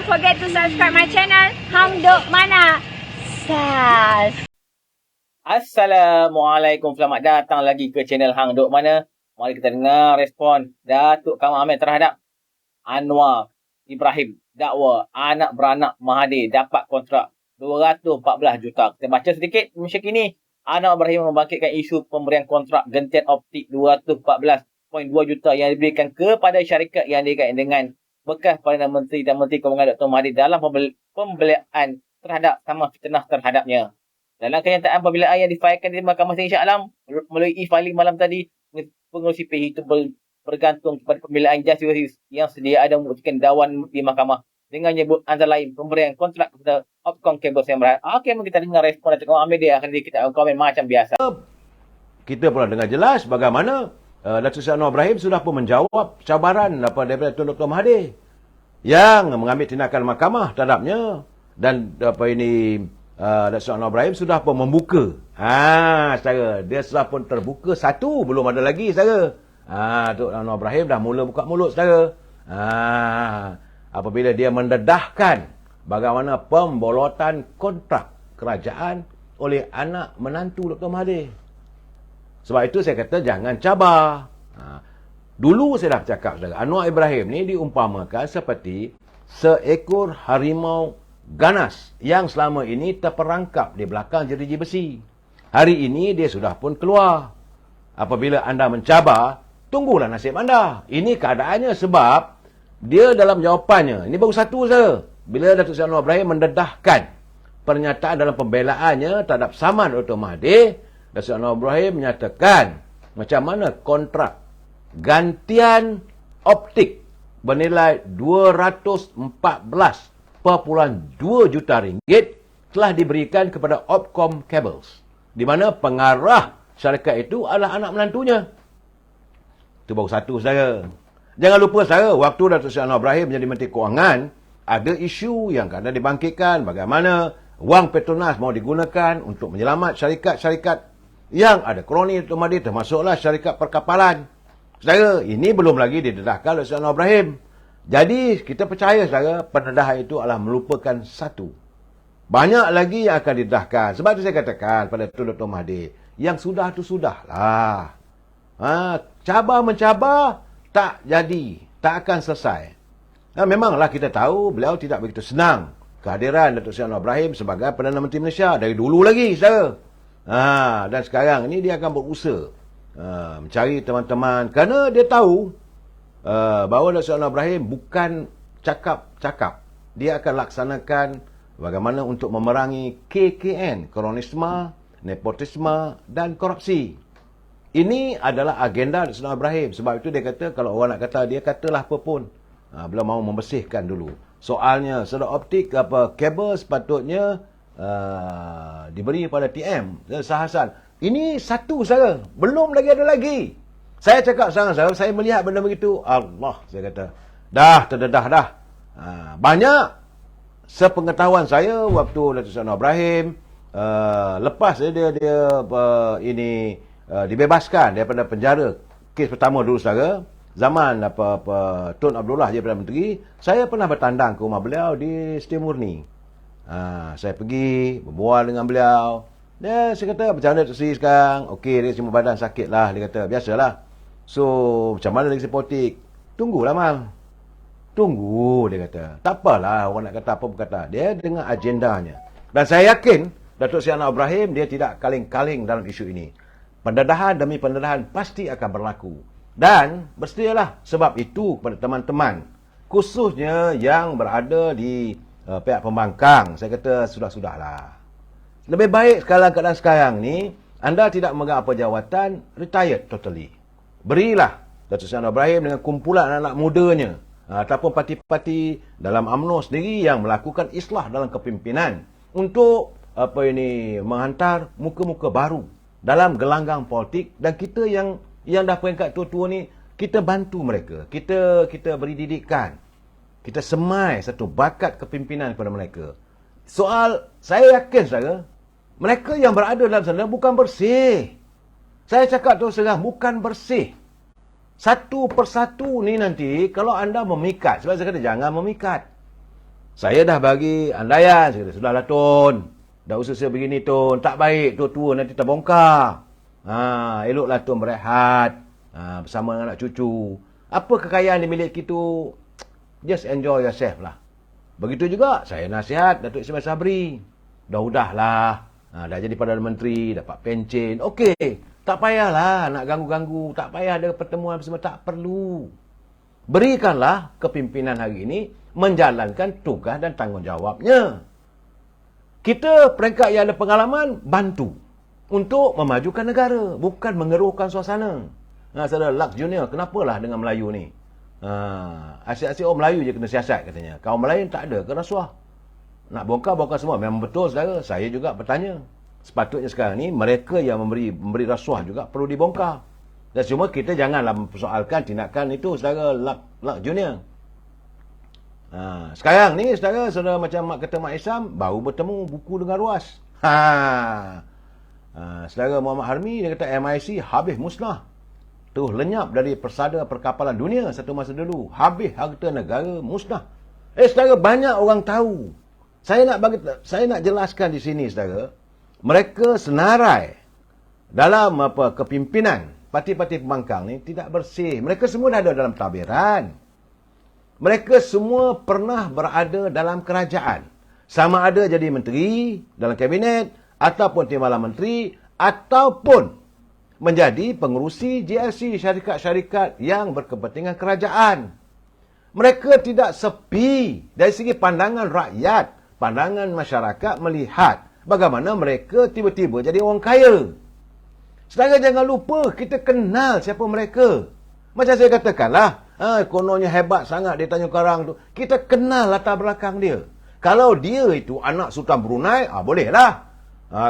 forget to subscribe my channel Hang Duk Mana. Sas. Assalamualaikum, selamat datang lagi ke channel Hang Duk Mana. Mari kita dengar respon Datuk Kamal Amir terhadap Anwar Ibrahim dakwa anak beranak Mahathir dapat kontrak 214 juta. Kita baca sedikit Malaysia Kini. Anwar Ibrahim membangkitkan isu pemberian kontrak gentian optik 214.2 juta yang diberikan kepada syarikat yang dikaitkan dengan bekas Perdana Menteri dan Menteri Kewangan Dr. Mahathir dalam pembelian terhadap sama fitnah terhadapnya. Dalam kenyataan pembelaan yang difailkan di Mahkamah Tinggi Shah Alam melalui e-filing malam tadi, pengurusi PH itu bergantung kepada pembelaan Justice yang sedia ada membuktikan dakwan di mahkamah dengan menyebut antara lain pemberian kontrak kepada Opcom Kabel Sembran. Okey, kita dengar respon Datuk Kamal Amir, dia akan kita komen macam biasa. Kita pernah dengar jelas bagaimana Datuk Seri Anwar Ibrahim sudah pun menjawab cabaran daripada Tun Dr. Mahathir yang mengambil tindakan mahkamah terhadapnya, dan Datuk Seri Anwar Ibrahim sudah pun membuka secara dia sudah pun terbuka satu, belum ada lagi saudara. Datuk Anwar Ibrahim dah mula buka mulut saudara. Apabila dia mendedahkan bagaimana pembolotan kontrak kerajaan oleh anak menantu Dr. Mahathir. Sebab itu saya kata jangan cabar. Dulu saya dah cakap saudara, Anwar Ibrahim ni diumpamakan seperti seekor harimau ganas yang selama ini terperangkap di belakang jeriji besi. Hari ini dia sudah pun keluar. Apabila anda mencabar, tunggulah nasib anda. Ini keadaannya sebab dia dalam jawapannya, ini baru satu saja. Bila Datuk Seri Anwar Ibrahim mendedahkan pernyataan dalam pembelaannya terhadap saman Dr. Mahathir, Datuk Seri Anwar Ibrahim menyatakan macam mana kontrak gantian optik bernilai 214.2 juta ringgit telah diberikan kepada Opcom Cables, di mana pengarah syarikat itu adalah anak menantunya. Itu baru satu saja. Jangan lupa saudara, waktu Datuk Seri Anwar Ibrahim menjadi Menteri Kewangan, ada isu yang kadang dibangkitkan bagaimana wang Petronas mau digunakan untuk menyelamat syarikat-syarikat yang ada kroni Dr. Mahathir, termasuklah syarikat perkapalan. Saudara, ini belum lagi didedahkan oleh Seri Anwar Ibrahim. Jadi, kita percaya saudara, pendedahan itu adalah melupakan satu. Banyak lagi yang akan didedahkan. Sebab itu saya katakan pada Dr. Mahathir, yang sudah itu sudahlah. Cabar-mencabar tak jadi, tak akan selesai. Memanglah kita tahu beliau tidak begitu senang kehadiran Datuk Seri Anwar Ibrahim sebagai Perdana Menteri Malaysia dari dulu lagi, saudara. Dan sekarang ini dia akan berusaha mencari teman-teman, kerana dia tahu bahawa Datuk Seri Anwar Ibrahim bukan cakap-cakap. Dia akan laksanakan bagaimana untuk memerangi KKN, kronisme, nepotisme dan korupsi. Ini adalah agenda Datuk Seri Anwar Ibrahim. Sebab itu dia kata, kalau orang nak kata, dia katalah apa pun. Beliau mahu membersihkan dulu. Soalnya, sedar optik kabel sepatutnya diberi pada TM, Sahasan. Ini satu saja. Belum lagi ada lagi. Saya cakap sekarang, saya melihat benda begitu. Allah, saya kata. Dah, terdedah dah. Banyak sepengetahuan saya, waktu Datuk Seri Anwar Ibrahim, lepas dia dibebaskan daripada penjara, kes pertama dulu saudara, zaman Tun Abdullah je Perdana Menteri, saya pernah bertandang ke rumah beliau di Siti Murni. Saya pergi berbual dengan beliau. Saya kata, macam mana Datuk Seri sekarang? Okey, dia cuma badan sakit lah. Dia kata, biasalah. So, macam mana lagi politik? Tunggulah Mal. Tunggu, dia kata. Tak apalah, orang nak kata apa pun kata. Dia dengan agendanya. Dan saya yakin Datuk Seri Anwar Ibrahim, dia tidak kaling-kaling dalam isu ini. Pendedahan demi pendedahan pasti akan berlaku. Dan bersedialah sebab itu kepada teman-teman, khususnya yang berada di pihak pembangkang, saya kata sudah-sudahlah. Lebih baik keadaan sekarang ni, anda tidak memegang apa jawatan, retired totally. Berilah Datuk Seri Anwar Ibrahim dengan kumpulan anak-anak mudanya, ataupun parti-parti dalam UMNO sendiri yang melakukan islah dalam kepimpinan untuk menghantar muka-muka baru dalam gelanggang politik. Dan kita yang dah peringkat tua-tua ni, kita bantu mereka. Kita beri didikan. Kita semai satu bakat kepimpinan kepada mereka. Soal, saya yakin saudara, mereka yang berada dalam sana bukan bersih. Saya cakap terus terang, bukan bersih. Satu persatu ni nanti, kalau anda memikat, sebab saya kata jangan memikat. Saya dah bagi andaian. Saya kata, sudahlah Tun. Dah usaha begini Tun. Tak baik tua-tua nanti terbongkar. Eloklah Tun berehat. Bersama dengan anak cucu. Apa kekayaan dimiliki tu, just enjoy yourself lah. Begitu juga saya nasihat Datuk Ismail Sabri. Udahlah. Dah jadi Perdana Menteri, dapat pencen. Okey, tak payahlah nak ganggu-ganggu. Tak payah ada pertemuan bersama. Tak perlu. Berikanlah kepimpinan hari ini menjalankan tugas dan tanggungjawabnya. Kita peringkat yang ada pengalaman, bantu untuk memajukan negara, bukan mengeruhkan suasana. Saudara Lux Junior, kenapalah dengan Melayu ni? Asyik-asyik orang Melayu je kena siasat katanya. Kaum lain tak ada ke rasuah? Nak bongkar semua. Memang betul saudara. Saya juga bertanya. Sepatutnya sekarang ni mereka yang memberi rasuah juga perlu dibongkar. Dan cuma kita janganlah mempersoalkan tindakan itu saudara Lux Junior. Sekarang ni saudara macam Mak kata Mak Isam baru bertemu buku dengan ruas. Saudara Muhammad Harmi dia kata MIC habis musnah. Terus lenyap dari persada perkapalan dunia satu masa dulu. Habis harta negara musnah. Saudara, banyak orang tahu. Saya nak jelaskan di sini saudara. Mereka senarai dalam kepimpinan parti-parti pembangkang ni tidak bersih. Mereka semua dah ada dalam tabiran. Mereka semua pernah berada dalam kerajaan. Sama ada jadi menteri dalam kabinet, ataupun timbalan menteri, ataupun menjadi pengerusi GLC, syarikat-syarikat yang berkepentingan kerajaan. Mereka tidak sepi dari segi pandangan rakyat, pandangan masyarakat melihat bagaimana mereka tiba-tiba jadi orang kaya. Saudara jangan lupa, kita kenal siapa mereka. Macam saya katakanlah, kononnya hebat sangat dia Tanjung Karang tu. Kita kenal latar belakang dia. Kalau dia itu anak Sultan Brunei, bolehlah.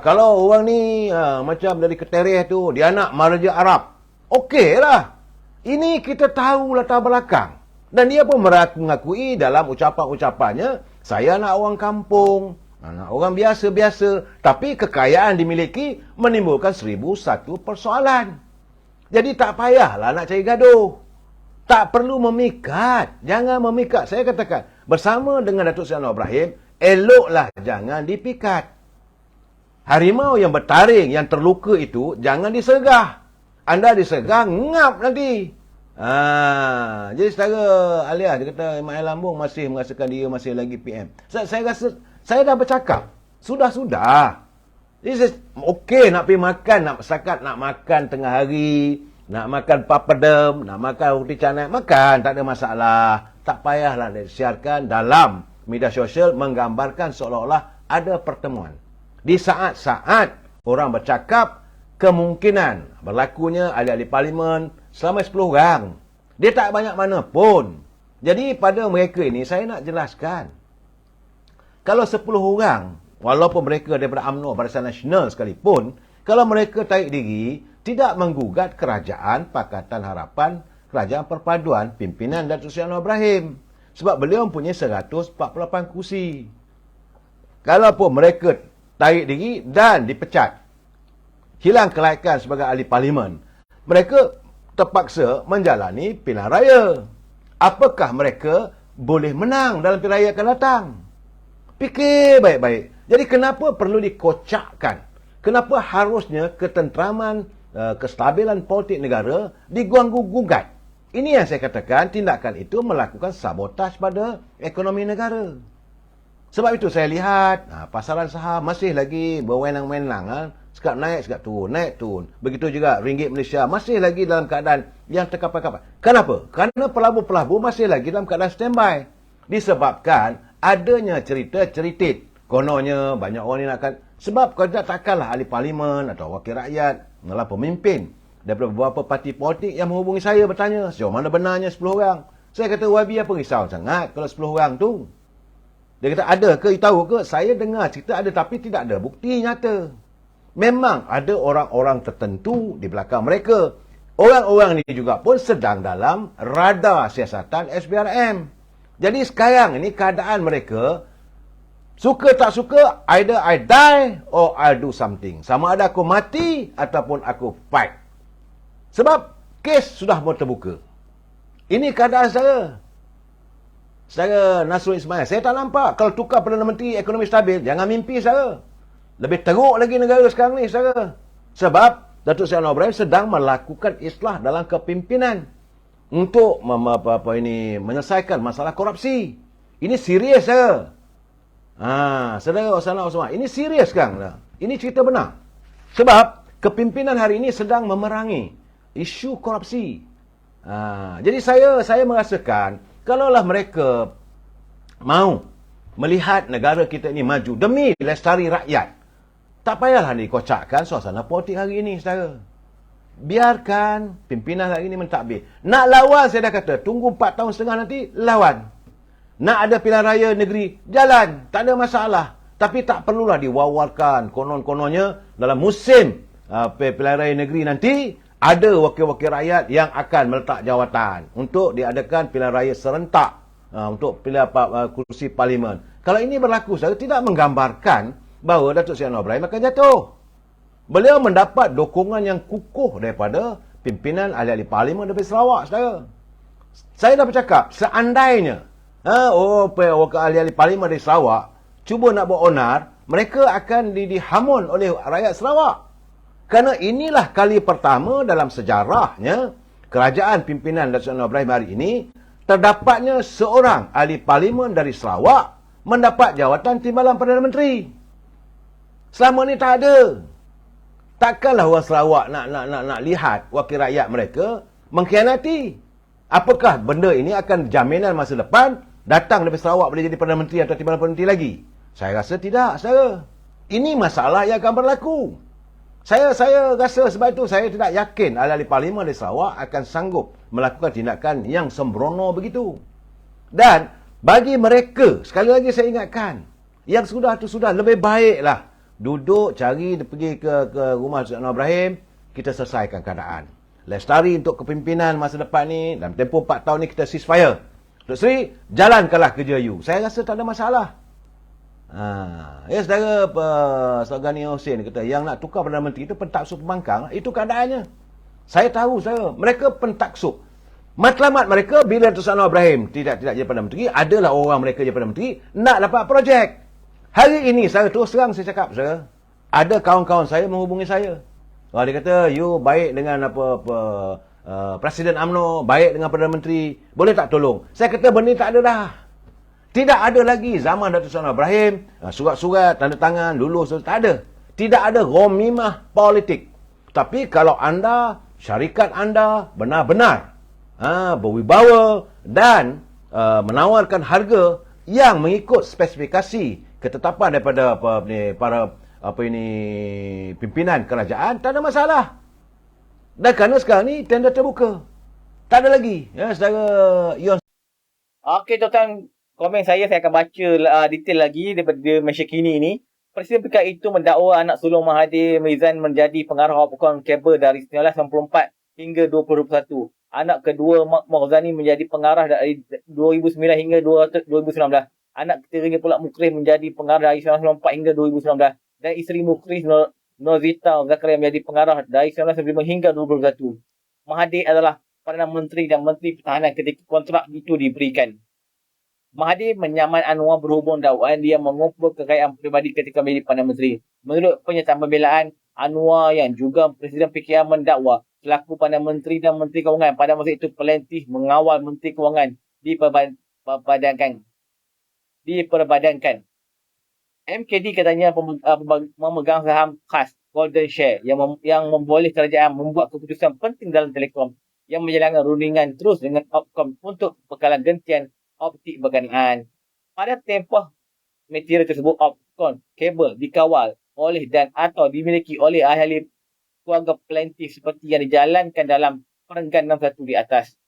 Kalau orang ni macam dari Ketereh tu, dia anak Maharaja Arab, okeylah. Ini kita tahu latar belakang. Dan dia pun mengakui dalam ucapan-ucapannya, saya anak orang kampung, anak orang biasa-biasa. Tapi kekayaan dimiliki menimbulkan 1001 persoalan. Jadi tak payahlah nak cari gaduh. Tak perlu memikat. Jangan memikat. Saya katakan, bersama dengan Datuk Seri Anwar Ibrahim, eloklah jangan dipikat. Harimau yang bertaring, yang terluka itu, jangan disegah. Anda disegah, ngap nanti. Jadi saudara Alia, dia kata Mak Lambung masih merasakan dia masih lagi PM. Saya rasa, saya dah bercakap. Sudah. Jadi okey nak pergi makan, nak makan tengah hari, nak makan papadam, nak makan roti canai, makan, tak ada masalah. Tak payahlah disiarkan dalam media sosial menggambarkan seolah-olah ada pertemuan. Di saat-saat orang bercakap, kemungkinan berlakunya ahli-ahli parlimen selama 10 orang. Dia tak banyak mana pun. Jadi pada mereka ini, saya nak jelaskan. Kalau 10 orang, walaupun mereka daripada UMNO, Barisan Nasional sekalipun, kalau mereka tarik diri, tidak menggugat kerajaan Pakatan Harapan, kerajaan perpaduan, pimpinan Datuk Seri Anwar Ibrahim. Sebab beliau mempunyai 148 kursi. Kalaupun mereka tarik diri dan dipecat, hilang kelayakan sebagai ahli parlimen, mereka terpaksa menjalani pilihan raya. Apakah mereka boleh menang dalam pilihan raya akan datang? Fikir baik-baik. Jadi kenapa perlu dikocakkan? Kenapa harusnya ketenteraman, kestabilan politik negara diganggu-gugat? Ini yang saya katakan, tindakan itu melakukan sabotaj pada ekonomi negara. Sebab itu saya lihat pasaran saham masih lagi berwenang-wenang. Sekap naik, sekap turun, naik turun. Begitu juga ringgit Malaysia masih lagi dalam keadaan yang terkapar-kapar. Kenapa? Kerana pelabur-pelabur masih lagi dalam keadaan standby. Disebabkan adanya cerita-ceritit. Kononnya banyak orang ni nakkan. Sebab kalau takkanlah ahli parlimen atau wakil rakyat, malah pemimpin daripada beberapa parti politik yang menghubungi saya bertanya, sejauh mana benarnya 10 orang? Saya kata, YB apa risau sangat kalau 10 orang tu? Dia kata, ada ke? Tahu ke? Saya dengar cerita ada, tapi tidak ada bukti nyata. Memang ada orang-orang tertentu di belakang mereka. Orang-orang ini juga pun sedang dalam radar siasatan SPRM. Jadi sekarang ini keadaan mereka, suka tak suka, either I die or I'll do something. Sama ada aku mati ataupun aku fight. Sebab kes sudah mau terbuka. Ini keadaan saya. Saudara Nasrul Ismail, saya tak nampak. Kalau tukar Perdana Menteri ekonomi stabil, jangan mimpi saudara. Lebih teruk lagi negara sekarang ni saudara. Sebab Datuk Seri Anwar Ibrahim sedang melakukan islah dalam kepimpinan untuk menyelesaikan masalah korupsi. Ini serius saudara. Saudara Osama, ini serius sekarang. Ini cerita benar. Sebab kepimpinan hari ini sedang memerangi isu korupsi. Jadi saya merasakan kalaulah mereka mau melihat negara kita ini maju demi lestari rakyat, tak payahlah dikocakkan suasana politik hari ini, saudara. Biarkan pimpinan hari ini mentadbir. Nak lawan, saya dah kata, tunggu 4 tahun setengah nanti, lawan. Nak ada pilihan raya negeri, jalan. Tak ada masalah. Tapi tak perlulah diwawarkan konon-kononnya dalam musim pilihan raya negeri nanti, ada wakil-wakil rakyat yang akan meletak jawatan untuk diadakan pilihan raya serentak untuk pilihan kursi parlimen. Kalau ini berlaku, saya tidak menggambarkan bahawa Datuk Seri Anwar Ibrahim akan jatuh. Beliau mendapat dukungan yang kukuh daripada pimpinan ahli-ahli parlimen dari Sarawak, saudara. Saya dah bercakap, seandainya wakil ahli-ahli parlimen dari Sarawak cuba nak buat onar, mereka akan dihamun oleh rakyat Sarawak. Kerana inilah kali pertama dalam sejarahnya kerajaan pimpinan Datuk Seri Anwar Ibrahim hari ini terdapatnya seorang ahli parlimen dari Sarawak mendapat jawatan timbalan Perdana Menteri. Selama ni tak ada. Takkanlah orang Sarawak nak lihat wakil rakyat mereka mengkhianati. Apakah benda ini akan jaminan masa depan datang dari Sarawak boleh jadi Perdana Menteri atau timbalan Perdana Menteri lagi? Saya rasa tidak, saudara. Ini masalah yang akan berlaku. Saya rasa sebab itu saya tidak yakin ahli-ahli parlimen di Sarawak akan sanggup melakukan tindakan yang sembrono begitu. Dan bagi mereka, sekali lagi saya ingatkan, yang sudah tu sudah lebih baiklah duduk cari pergi ke rumah Datuk Anwar Ibrahim, kita selesaikan keadaan. Lestari untuk kepimpinan masa depan ni, dalam tempoh 4 tahun ni kita ceasefire. Datuk Seri, jalankanlah kerja you. Saya rasa tak ada masalah. Saudara Gani Hussein kata yang nak tukar Perdana Menteri itu pentaksub pembangkang, itu keadaannya. Saya tahu, saudara, mereka pentaksub. Matlamat mereka bila Datuk Anwar Ibrahim tidak jadi Perdana Menteri, adalah orang mereka jadi Perdana Menteri nak dapat projek. Hari ini saya terus terang saya cakap, saudara, ada kawan-kawan saya menghubungi saya. Dia kata, you baik dengan Presiden UMNO, baik dengan Perdana Menteri, boleh tak tolong? Saya kata benda tak ada dah. Tidak ada lagi zaman Datuk Seri Anwar Ibrahim, surat-surat, tanda tangan, lulus, tak ada. Tidak ada romimah politik. Tapi kalau anda, syarikat anda benar-benar berwibawa dan menawarkan harga yang mengikut spesifikasi ketetapan daripada pimpinan kerajaan, tak ada masalah. Dan kerana sekarang ni tender terbuka. Tak ada lagi. Saudara Yon. Okey, tuan-tuan, komen saya akan baca detail lagi daripada Malaysia Kini ini. Presiden PKI itu mendakwa anak sulung Mahathir Merizan menjadi pengarah Opcon kabel dari 1994 hingga 2021. Anak kedua Mak Morzani menjadi pengarah dari 2009 hingga 2019. Anak ketiganya pula Mukris menjadi pengarah dari 1994 hingga 2019. Dan isteri Mukris Nozita Zakaria menjadi pengarah dari 1995 hingga 2021. Mahathir adalah Perdana Menteri dan Menteri Pertahanan ketika kontrak itu diberikan. Mahathir menyaman Anwar berhubung dakwaan dia mengumpul kekayaan peribadi ketika menjadi Perdana Menteri. Menurut pernyataan pembelaan, Anwar yang juga Presiden PKR mendakwa selaku Perdana Menteri dan Menteri Kewangan pada masa itu pelentih mengawal Menteri Kewangan diperbadankan. MKD katanya memegang saham khas Golden Share yang memboleh kerajaan membuat keputusan penting dalam telekom yang menjalankan rundingan terus dengan Opcom untuk bekalan gentian optik berkenaan. Pada tempoh material tersebut, Opcom kabel dikawal oleh dan atau dimiliki oleh ahli keluarga pelantik seperti yang dijalankan dalam perenggan 61 di atas.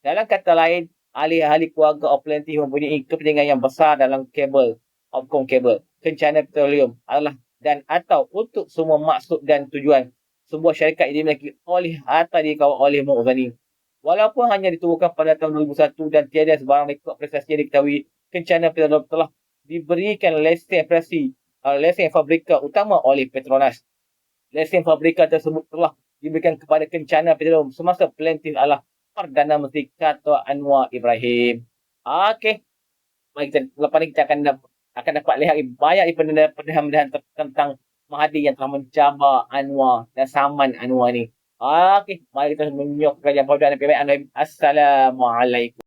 Dalam kata lain, ahli-ahli keluarga pelantik mempunyai kepentingan yang besar dalam kabel Opcom kabel, kencana petroleum adalah dan atau untuk semua maksud dan tujuan sebuah syarikat yang dimiliki oleh atau dikawal oleh Morzani. Walaupun hanya ditubuhkan pada tahun 2001 dan tiada sebarang rekod prestasi yang diketahui, kencana petroleum telah diberikan lesen fabrika utama oleh Petronas. Lesen fabrika tersebut telah diberikan kepada kencana petroleum semasa pelantik adalah Perdana Menteri kata Anwar Ibrahim. Okey. Mari kita lepas ni kita akan dapat lihat banyak pendedahan-pendedahan tentang Mahathir yang telah mencabar Anwar dan saman Anwar ni. Okey, mari kita menyok kajian pada lebih baik. Assalamualaikum.